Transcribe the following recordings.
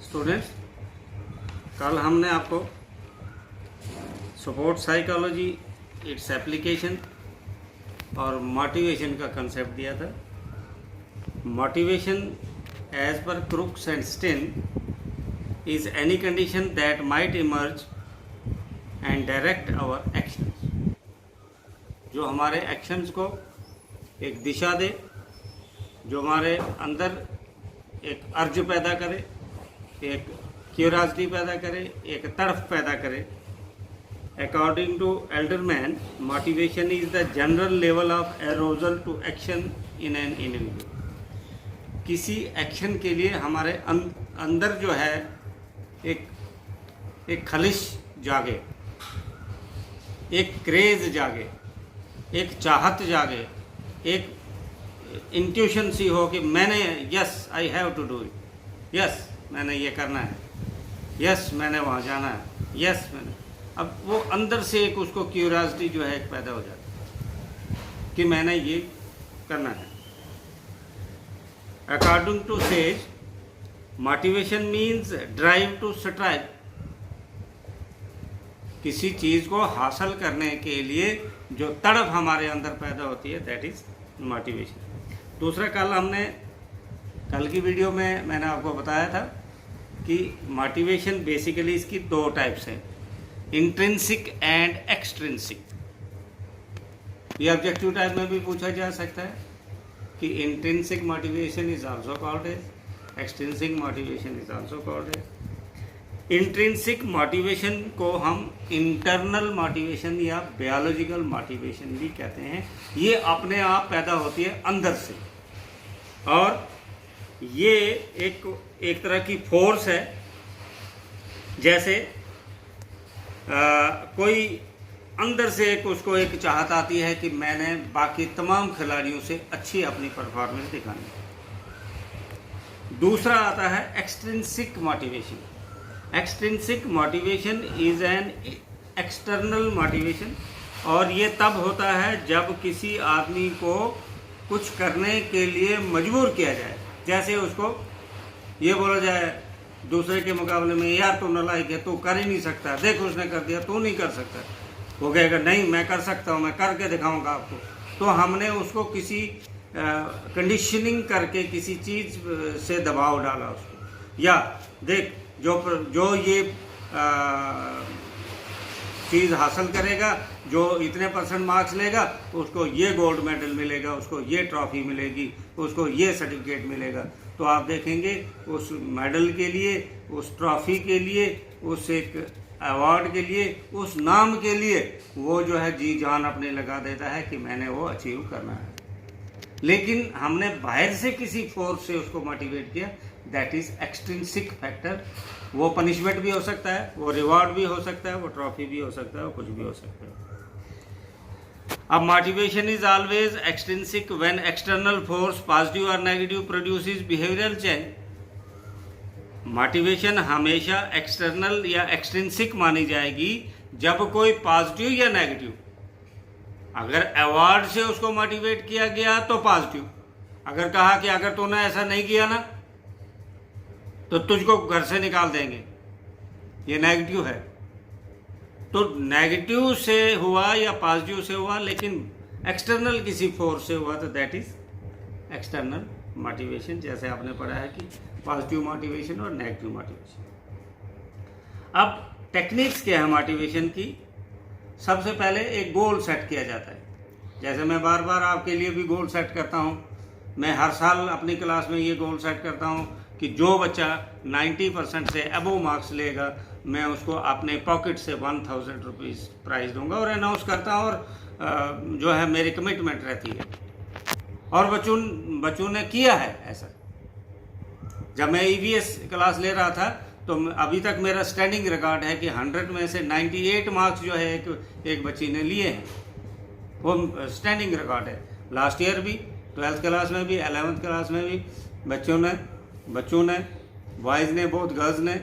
Students, कल हमने आपको सपोर्ट साइकोलॉजी, इट्स एप्लीकेशन और मोटिवेशन का कंसेप्ट दिया था। Motivation as per Crooks and Stein is any condition that might emerge and direct our actions, जो हमारे एक्शंस को एक दिशा दे, जो हमारे अंदर एक अर्ज पैदा करे, एक क्यूरियोसिटी पैदा करे, एक तड़फ पैदा करे। According to Alderman, motivation is the general level of arousal to action in an individual. किसी एक्शन के लिए हमारे अंदर जो है एक खलिश जागे, एक क्रेज जागे, एक चाहत जागे, एक इंट्यूशन सी हो कि मैंने yes I have to do it, yes मैंने ये करना है, यस मैंने वहाँ जाना है, यस मैंने। अब वो अंदर से एक उसको क्यूरियोसिटी जो है एक पैदा हो जाती है कि मैंने ये करना है। According to Sage, motivation means drive to strive. किसी चीज़ को हासिल करने के लिए जो तड़प हमारे अंदर पैदा होती है, दैट इज मोटिवेशन। दूसरा, कल की वीडियो में मैंने आपको बताया था कि मोटिवेशन बेसिकली इसकी दो टाइप्स हैं, इंट्रिंसिक एंड एक्सट्रिंसिक। ये ऑब्जेक्टिव टाइप में भी पूछा जा सकता है कि intrinsic motivation is also called as, extrinsic motivation is also called as. Intrinsic motivation को हम इंटरनल मोटिवेशन या बायोलॉजिकल मोटिवेशन भी कहते हैं। ये अपने आप पैदा होती है अंदर से, और ये एक तरह की फोर्स है। जैसे कोई अंदर से उसको एक चाहत आती है कि मैंने बाकी तमाम खिलाड़ियों से अच्छी अपनी परफॉर्मेंस दिखानी है। दूसरा आता है extrinsic motivation. Extrinsic motivation is an external motivation, और ये तब होता है जब किसी आदमी को कुछ करने के लिए मजबूर किया जाए। जैसे उसको ये बोला जाए दूसरे के मुकाबले में, यार तू नालायक है, तू कर ही नहीं सकता, देख उसने कर दिया, तू नहीं कर सकता। वो कहेगा नहीं मैं कर सकता हूँ, मैं करके दिखाऊंगा आपको। तो हमने उसको किसी कंडीशनिंग करके किसी चीज़ से दबाव डाला उसको, या देख जो ये चीज़ हासिल करेगा, जो इतने % मार्क्स लेगा, उसको ये गोल्ड मेडल मिलेगा, उसको ये ट्रॉफी मिलेगी, उसको ये सर्टिफिकेट मिलेगा। तो आप देखेंगे उस मेडल के लिए, उस ट्रॉफी के लिए, उस एक अवार्ड के लिए, उस नाम के लिए वो जो है जी जान अपने लगा देता है कि मैंने वो अचीव करना है। लेकिन हमने बाहर से किसी फोर्स से उसको मोटिवेट किया, दैट इज एक्सट्रिंसिक फैक्टर। वो पनिशमेंट भी हो सकता है, वो रिवॉर्ड भी हो सकता है, वो ट्रॉफी भी हो सकता है, वो कुछ भी हो सकता है। अब motivation is always extrinsic when external force positive और negative produces behavioural change. Motivation हमेशा एक्सटर्नल या एक्सट्रिंसिक मानी जाएगी जब कोई पॉजिटिव या नेगेटिव। अगर अवार्ड से उसको मोटिवेट किया गया तो पॉजिटिव, अगर कहा कि अगर तूने ऐसा नहीं किया ना तो तुझको घर से निकाल देंगे, ये नेगेटिव है। तो नेगेटिव से हुआ या पॉजिटिव से हुआ, लेकिन एक्सटर्नल किसी फोर्स से हुआ, तो दैट इज एक्सटर्नल मोटिवेशन। जैसे आपने पढ़ा है कि पॉजिटिव मोटिवेशन और नेगेटिव मोटिवेशन। अब टेक्निक्स क्या है मोटिवेशन की? सबसे पहले एक गोल सेट किया जाता है। जैसे मैं बार बार आपके लिए भी गोल सेट करता हूँ, मैं हर साल अपनी क्लास में ये गोल सेट करता हूँ कि जो बच्चा 90% से अबव मार्क्स लेगा, मैं उसको अपने पॉकेट से 1000 रुपीज़ प्राइज़ दूंगा और अनाउंस करता हूँ, और जो है मेरी कमिटमेंट रहती है। और बच्चों ने किया है ऐसा। जब मैं EVS क्लास ले रहा था तो अभी तक मेरा स्टैंडिंग रिकॉर्ड है कि 100 में से 98 मार्क्स जो है एक बच्ची ने लिए हैं। वो स्टैंडिंग रिकॉर्ड है। लास्ट ईयर भी 12th क्लास में भी 11th क्लास में भी बच्चों ने बॉयज़ ने बहुत, गर्ल्स ने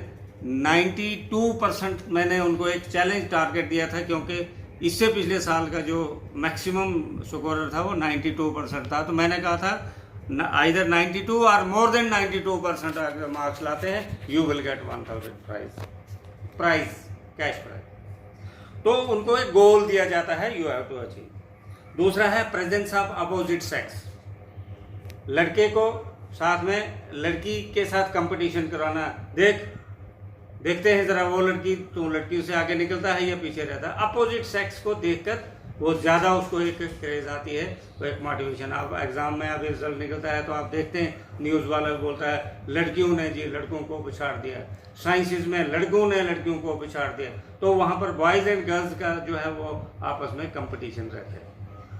92%। मैंने उनको एक चैलेंज टारगेट दिया था, क्योंकि इससे पिछले साल का जो मैक्सिमम स्कोरर था वो 92% था। तो मैंने कहा था आइदर 92 और मोर देन 92% अगर मार्क्स लाते हैं, you will get 1000 prize cash prize. तो उनको एक गोल दिया जाता है, यू हैव टू अचीव। दूसरा है प्रेजेंस ऑफ अपोजिट सेक्स, लड़के को साथ में लड़की के साथ कंपटीशन करवाना। देखते हैं जरा वो लड़की, तो लड़कियों से आगे निकलता है या पीछे रहता है। अपोजिट सेक्स को देखकर वो ज़्यादा उसको एक क्रेज आती है, वो एक मोटिवेशन। अब एग्जाम में अभी रिजल्ट निकलता है तो आप देखते हैं न्यूज़ वाला बोलता है लड़कियों ने जी लड़कों को पिछाड़ दिया, साइंसेज में लड़कों ने लड़कियों को पिछाड़ दिया। तो वहाँ पर बॉयज़ एंड गर्ल्स का जो है वो आपस में कंपटीशन रहता है,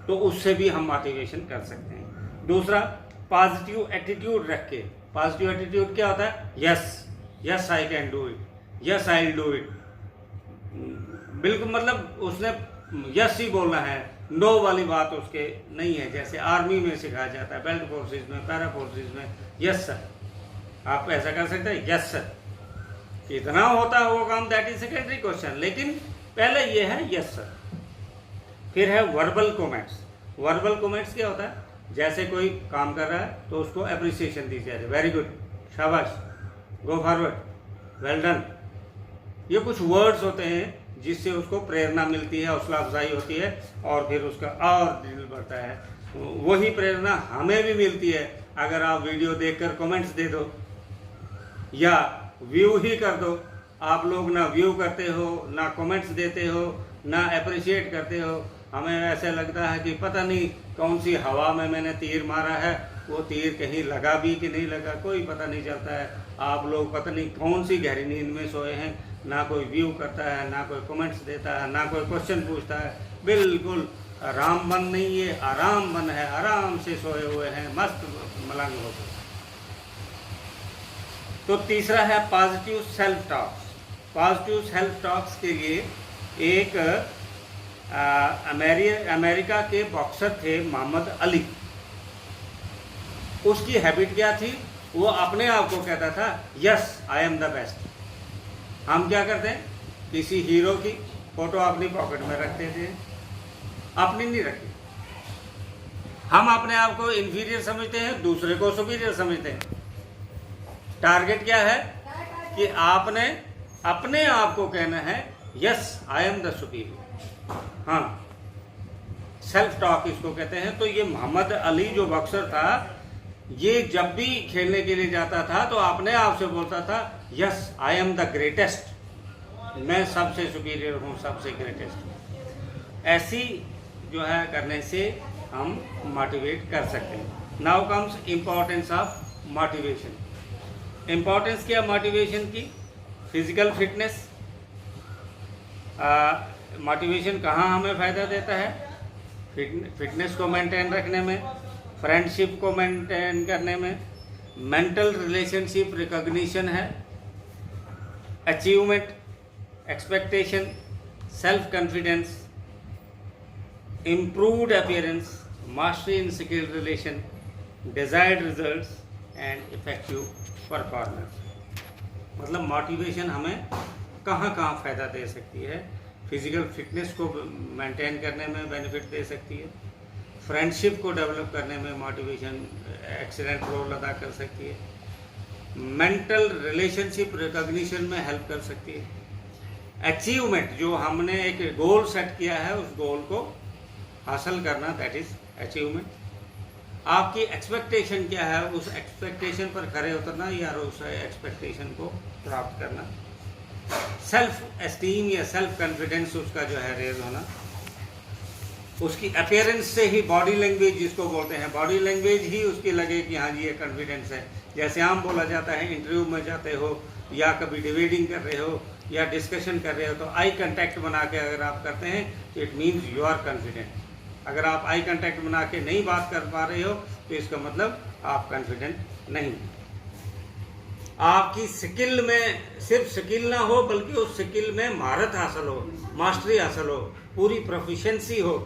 तो उससे भी हम मोटिवेशन कर सकते हैं। दूसरा, पॉजिटिव एटीट्यूड रख के। पॉजिटिव एटीट्यूड क्या होता है? Yes I can do it, yes I will do it. बिल्कुल, मतलब उसने यस ही बोलना है, नो वाली बात उसके नहीं है। जैसे आर्मी में सिखाया जाता है, बेल्ट फोर्सेस में, पैरा फोर्सेस में, यस सर, आप ऐसा कर सकते हैं, यस सर। कितना होता है वो काम, दैट इज सेकेंडरी क्वेश्चन, लेकिन पहले ये है यस सर। फिर है वर्बल कमेंट्स। वर्बल कमेंट्स क्या होता है? जैसे कोई काम कर रहा है तो उसको अप्रिसिएशन दी जाए, वेरी गुड, शाबाश, गो फॉरवर्ड, वेल डन। ये कुछ वर्ड्स होते हैं जिससे उसको प्रेरणा मिलती है, हौसला अफजाई होती है, और फिर उसका और दिल बढ़ता है। वही प्रेरणा हमें भी मिलती है अगर आप वीडियो देखकर कमेंट्स दे दो या व्यू ही कर दो। आप लोग ना व्यू करते हो, ना कमेंट्स देते हो, ना अप्रिशिएट करते हो। हमें ऐसे लगता है कि पता नहीं कौन सी हवा में मैंने तीर मारा है, वो तीर कहीं लगा भी कि नहीं लगा, कोई पता नहीं चलता है। आप लोग पता नहीं कौन सी गहरी नींद में सोए हैं, ना कोई व्यू करता है, ना कोई कमेंट्स देता है, ना कोई क्वेश्चन पूछता है। बिल्कुल राम बन नहीं है, आराम बन है, आराम से सोए हुए हैं, मस्त मलंग होकर। तो तीसरा है positive self talks. Positive self talks के लिए एक अमेरिका के बॉक्सर थे मोहम्मद अली। उसकी हैबिट क्या थी? वो अपने आप को कहता था yes I am the best. हम क्या करते हैं? किसी हीरो की फोटो अपनी पॉकेट में रखते थे, अपनी नहीं रखी। हम अपने आप को इंफीरियर समझते हैं, दूसरे को सुपीरियर समझते हैं। टारगेट क्या है कि आपने अपने आप को कहना है yes I am the superior. हाँ, सेल्फ टॉक इसको कहते हैं। तो ये मोहम्मद अली जो बॉक्सर था, ये जब भी खेलने के लिए जाता था तो अपने आप से बोलता था yes I am the greatest, मैं सबसे सुपीरियर हूँ, सबसे ग्रेटेस्ट। ऐसी जो है करने से हम मोटिवेट कर सकते हैं। Now comes importance of motivation. Importance क्या मोटिवेशन की? Physical fitness. मोटिवेशन कहाँ हमें फ़ायदा देता है? फिटनेस को मेंटेन रखने में, फ्रेंडशिप को मेंटेन करने में, मेंटल रिलेशनशिप रिकॉग्निशन है, achievement, expectation, self confidence, improved appearance, mastery in skill relation, desired results and effective performance. मतलब मोटिवेशन हमें कहाँ कहाँ फ़ायदा दे सकती है? फिजिकल फिटनेस को मेंटेन करने में बेनिफिट दे सकती है, फ्रेंडशिप को डेवलप करने में मोटिवेशन एक्सीलेंट रोल अदा कर सकती है, मेंटल रिलेशनशिप रिकॉग्निशन में हेल्प कर सकती है, अचीवमेंट, जो हमने एक गोल सेट किया है उस गोल को हासिल करना, दैट इज अचीवमेंट। आपकी एक्सपेक्टेशन क्या है, उस एक्सपेक्टेशन पर खरे उतरना या उस एक्सपेक्टेशन को प्राप्त करना, सेल्फ एस्टीम या सेल्फ कॉन्फिडेंस उसका जो है रेज होना, उसकी अपीयरेंस से ही बॉडी लैंग्वेज जिसको बोलते हैं, बॉडी लैंग्वेज ही उसकी लगे कि हाँ जी ये कॉन्फिडेंस है। जैसे आम बोला जाता है इंटरव्यू में जाते हो या कभी डिबेटिंग कर रहे हो या डिस्कशन कर रहे हो तो आई कांटेक्ट बना के अगर आप करते हैं तो it means you are confident. अगर आप आई कांटेक्ट बना के नहीं बात कर पा रहे हो तो इसका मतलब आप कॉन्फिडेंट नहीं। आपकी स्किल में सिर्फ स्किल ना हो बल्कि उस स्किल में महारत हासिल हो, मास्टरी हासिल हो, पूरी प्रोफिशिएंसी हो,